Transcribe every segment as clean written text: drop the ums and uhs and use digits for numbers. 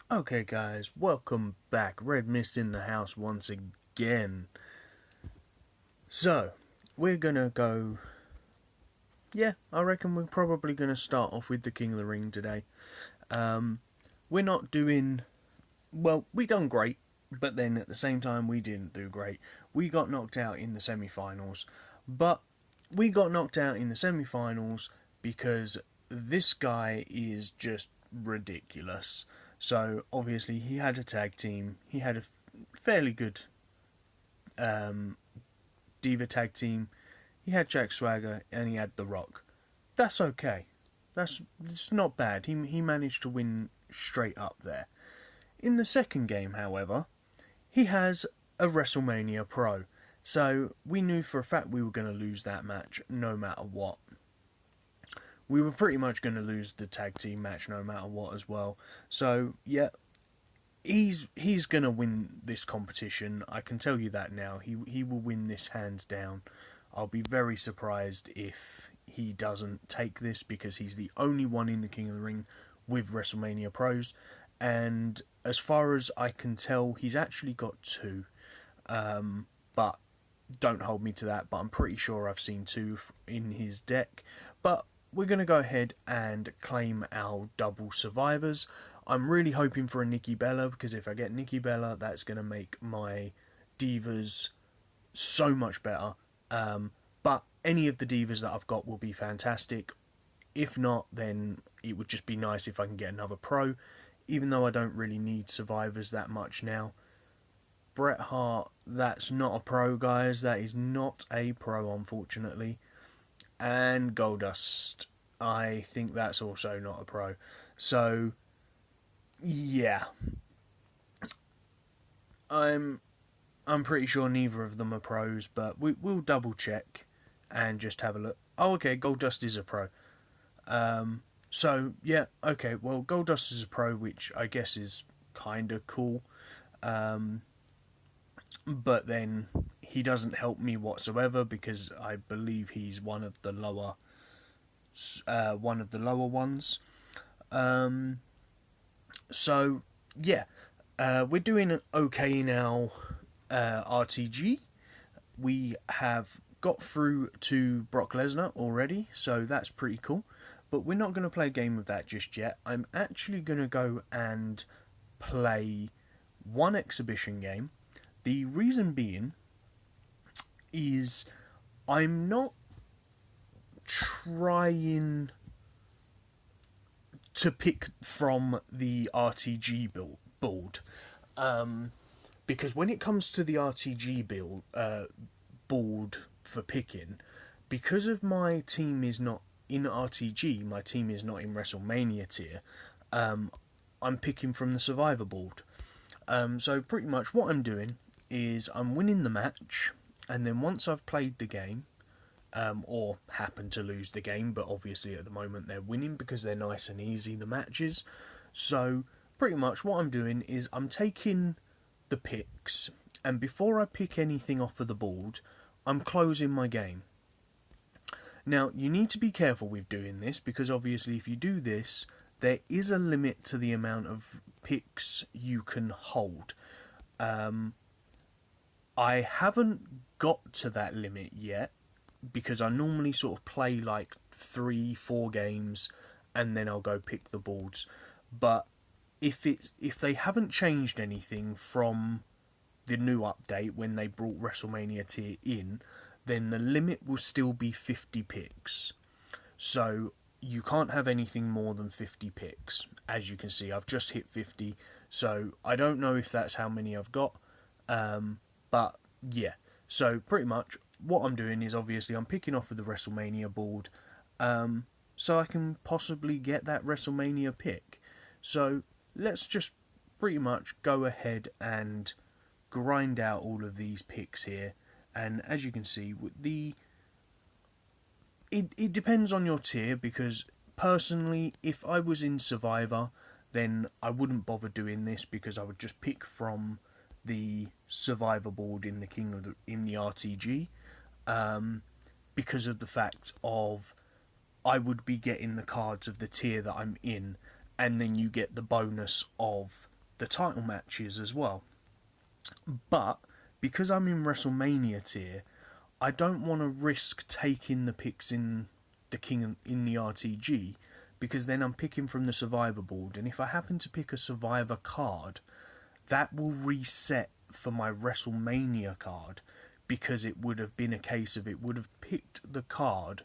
Okay guys, welcome back. Redmissed in the house once again. So, we're gonna go... Yeah, I reckon we're probably gonna start off with the King of the Ring today. Um, we're not doing... Well, we done great, but then at the same time we didn't do great. We got knocked out in the semi-finals, but we got knocked out in the semi-finals because this guy is just ridiculous. So obviously he had a tag team. He had a fairly good um, Diva tag team. He had Jack Swagger and he had The Rock. That's okay. It's not bad. He managed to win straight up there. In the second game, however, he has a WrestleMania Pro. So we knew for a fact we were going to lose that match no matter what. We were pretty much going to lose the tag team match no matter what as well. So yeah, he's going to win this competition. I can tell you that now. He will win this hands down. I'll be very surprised if he doesn't take this because he's the only one in the King of the Ring with WrestleMania Pros. And as far as I can tell, he's actually got two. But don't hold me to that. But I'm pretty sure I've seen two in his deck. But we're going to go ahead and claim our double survivors. I'm really hoping for a Nikki Bella because if I get Nikki Bella, that's going to make my divas so much better. But any of the divas that I've got will be fantastic. If not, then it would just be nice if I can get another pro, even though I don't really need survivors that much now. Bret Hart, that's not a pro, guys. That is not a pro, unfortunately. And Goldust, I think that's also not a pro. So, yeah. I'm pretty sure neither of them are pros, but we'll double check and just have a look. Oh, okay, Goldust is a pro. So, yeah, okay, well, Goldust is a pro, which I guess is kind of cool. But then he doesn't help me whatsoever because I believe he's one of the lower ones. So yeah, we're doing okay now. RTG, we have got through to Brock Lesnar already, so that's pretty cool. But we're not going to play a game of that just yet. I'm actually going to go and play one exhibition game. The reason being is I'm not trying to pick from the RTG board. Because when it comes to the RTG board for picking, because of my team is not in RTG, my team is not in WrestleMania tier, I'm picking from the Survivor board. So pretty much what I'm doing is I'm winning the match, and then once I've played the game, or happen to lose the game, but obviously at the moment they're winning because they're nice and easy, the matches. So pretty much what I'm doing is I'm taking the picks, and before I pick anything off of the board, I'm closing my game. Now, you need to be careful with doing this because obviously if you do this, there is a limit to the amount of picks you can hold. I haven't got to that limit yet because I normally sort of play like 3-4 games and then I'll go pick the boards. But if they haven't changed anything from the new update when they brought WrestleMania tier in, then the limit will still be 50 picks. So you can't have anything more than 50 picks. As you can see, I've just hit 50, so I don't know if that's how many I've got. But yeah, so pretty much what I'm doing is obviously I'm picking off of the WrestleMania board, so I can possibly get that WrestleMania pick. So let's just pretty much go ahead and grind out all of these picks here. And as you can see, it depends on your tier, because personally, if I was in Survivor, then I wouldn't bother doing this because I would just pick from the Survivor board in the RTG, because of the fact of I would be getting the cards of the tier that I'm in, and then you get the bonus of the title matches as well. But because I'm in WrestleMania tier, I don't want to risk taking the picks in the RTG, because then I'm picking from the Survivor board, and if I happen to pick a Survivor card, that will reset for my WrestleMania card, because it would have been a case of it would have picked the card.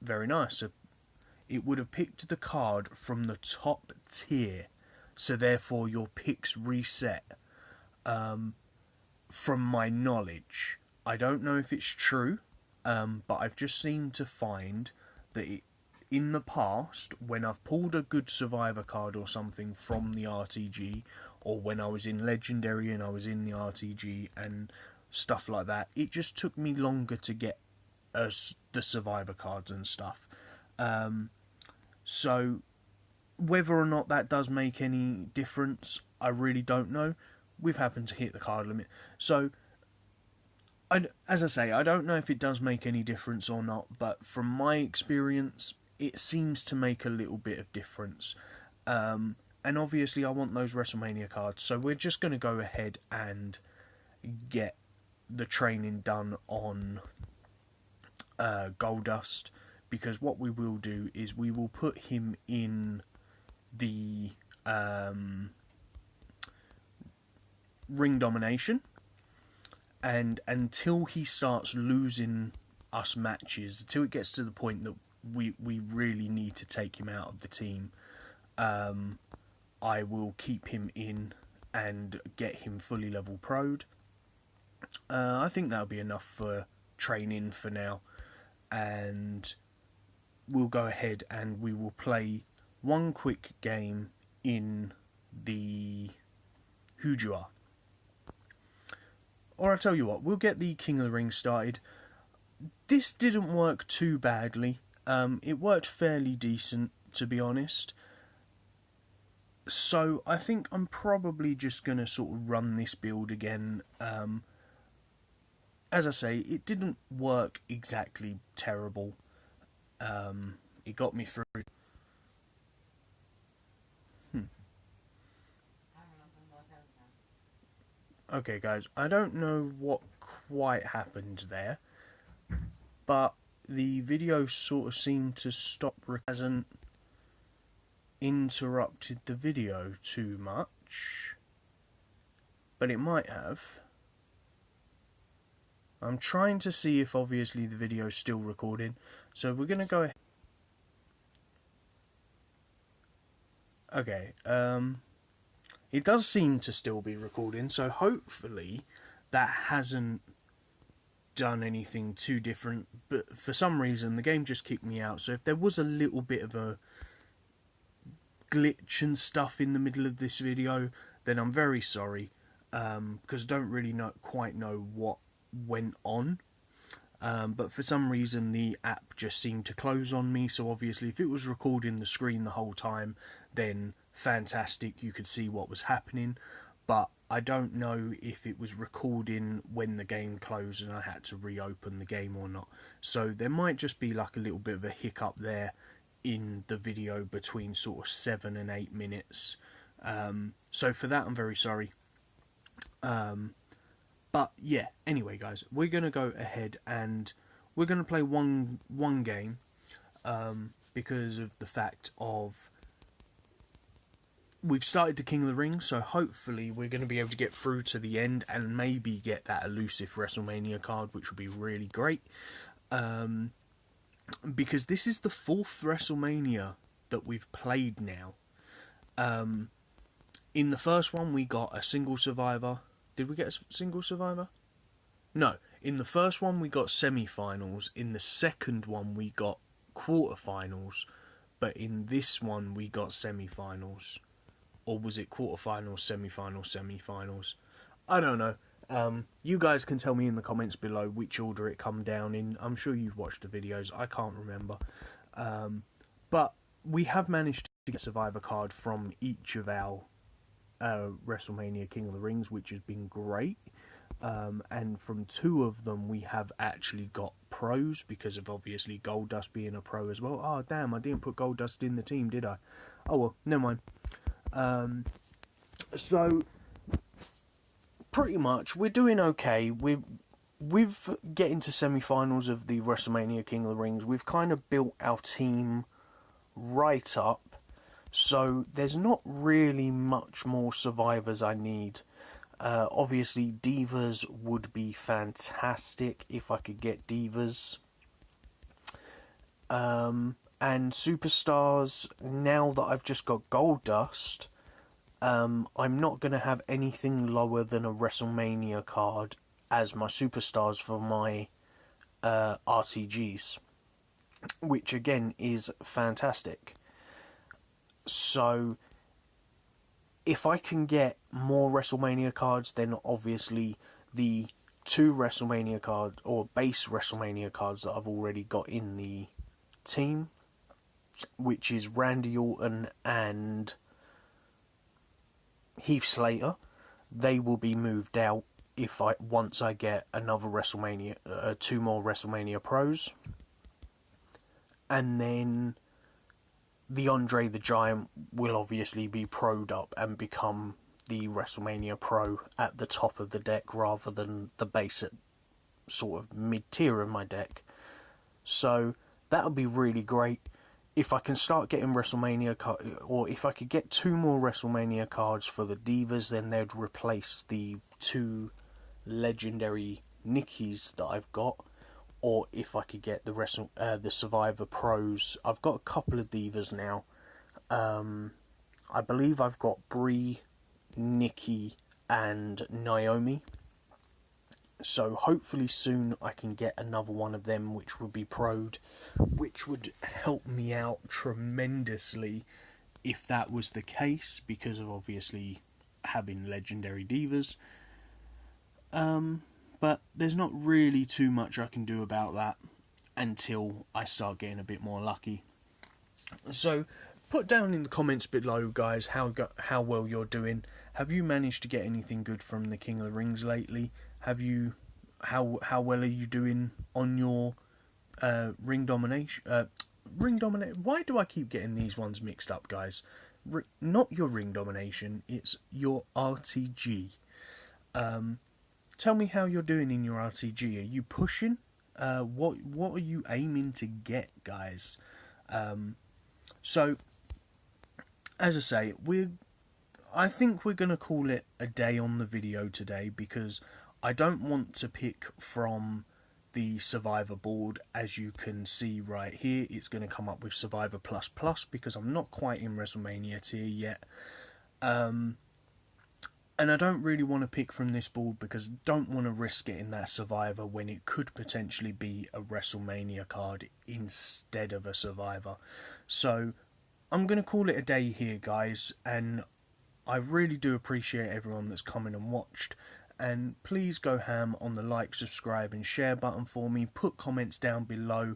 Very nice. So it would have picked the card from the top tier, so therefore your picks reset. From my knowledge, I don't know if it's true, but I've just seemed to find that in the past, when I've pulled a good Survivor card or something from the RTG, or when I was in Legendary and I was in the RTG and stuff like that, it just took me longer to get the Survivor cards and stuff. So whether or not that does make any difference, I really don't know. We've happened to hit the card limit. So, as I say, I don't know if it does make any difference or not, but from my experience, it seems to make a little bit of difference. And obviously I want those WrestleMania cards, so we're just going to go ahead and get the training done on Goldust, because what we will do is we will put him in the ring domination, and until he starts losing us matches, until it gets to the point that we really need to take him out of the team, I will keep him in and get him fully level pro'd. I think that'll be enough for training for now, and we'll go ahead and we will play one quick game in the Who Do You Are. Or I'll tell you what, we'll get the King of the Ring started. This didn't work too badly. It worked fairly decent, to be honest. So I think I'm probably just going to sort of run this build again. As I say, it didn't work exactly terrible. It got me through. Okay guys, I don't know what quite happened there, but the video sort of seemed to stop. Hasn't interrupted the video too much, but it might have. I'm trying to see if obviously the video is still recording, so we're going to go ahead. Okay, it does seem to still be recording, so hopefully that hasn't done anything too different, but for some reason the game just kicked me out. So if there was a little bit of a glitch and stuff in the middle of this video, then I'm very sorry, because I don't really quite know what went on. But for some reason the app just seemed to close on me, so obviously if it was recording the screen the whole time, then fantastic, you could see what was happening. But I don't know if it was recording when the game closed and I had to reopen the game or not. So there might just be like a little bit of a hiccup there in the video between sort of 7 and 8 minutes. So for that I'm very sorry. But yeah, anyway guys, we're going to go ahead and we're going to play one game, because of the fact of we've started the King of the Ring, so hopefully we're going to be able to get through to the end and maybe get that elusive WrestleMania card, which would be really great. Because this is the 4th WrestleMania that we've played now. In the first one we got a single survivor. Did we get a single survivor? No. In the first one we got semi-finals. In the second one we got quarter-finals. But in this one we got semi-finals. Or was it quarter-finals, semi-finals, semi-finals? I don't know. You guys can tell me in the comments below which order it come down in. I'm sure you've watched the videos. I can't remember. But we have managed to get a survivor card from each of our WrestleMania King of the Rings, which has been great. And from 2 of them we have actually got pros, because of obviously Goldust being a pro as well. Oh damn, I didn't put Goldust in the team, did I? Oh well, never mind. So, pretty much, we're doing okay. With getting to semi-finals of the WrestleMania King of the Rings, we've kind of built our team right up. So, there's not really much more survivors I need. Obviously, divas would be fantastic if I could get divas. And superstars, now that I've just got Gold Dust, I'm not going to have anything lower than a WrestleMania card as my superstars for my RTGs, which again is fantastic. So, if I can get more WrestleMania cards, then obviously the 2 WrestleMania cards, or base WrestleMania cards that I've already got in the team, which is Randy Orton and Heath Slater, they will be moved out once I get another WrestleMania, 2 more WrestleMania Pros, and then the Andre the Giant will obviously be pro'd up and become the WrestleMania Pro at the top of the deck rather than the basic sort of mid-tier of my deck. So that would be really great. If I can start getting WrestleMania cards, or if I could get 2 more WrestleMania cards for the Divas, then they'd replace the 2 legendary Nickies that I've got. Or if I could get the Survivor Pros. I've got a couple of Divas now. I believe I've got Brie, Nikki, and Naomi. So hopefully soon I can get another one of them which would be pro'd, which would help me out tremendously if that was the case, because of obviously having legendary divas. But there's not really too much I can do about that until I start getting a bit more lucky. So put down in the comments below, guys, how well you're doing. Have you managed to get anything good from the King of the Rings lately? Have you? How well are you doing on your ring domination? Why do I keep getting these ones mixed up, guys? Not your ring domination. It's your RTG. Tell me how you're doing in your RTG. Are you pushing? What are you aiming to get, guys? So, as I say, I think we're going to call it a day on the video today, because I don't want to pick from the Survivor board. As you can see right here, it's going to come up with Survivor Plus Plus, because I'm not quite in WrestleMania tier yet. And I don't really want to pick from this board, because I don't want to risk getting that Survivor when it could potentially be a WrestleMania card instead of a Survivor. So I'm going to call it a day here, guys, and I really do appreciate everyone that's come in and watched. And please go ham on the like, subscribe and share button for me. Put comments down below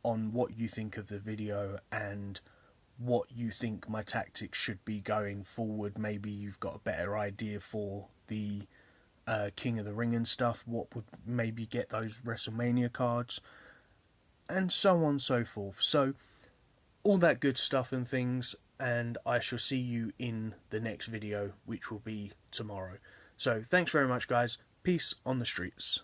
on what you think of the video and what you think my tactics should be going forward. Maybe you've got a better idea for the King of the Ring and stuff. What would maybe get those WrestleMania cards, and so on and so forth. So all that good stuff and things, and I shall see you in the next video, which will be tomorrow. So thanks very much, guys. Peace on the streets.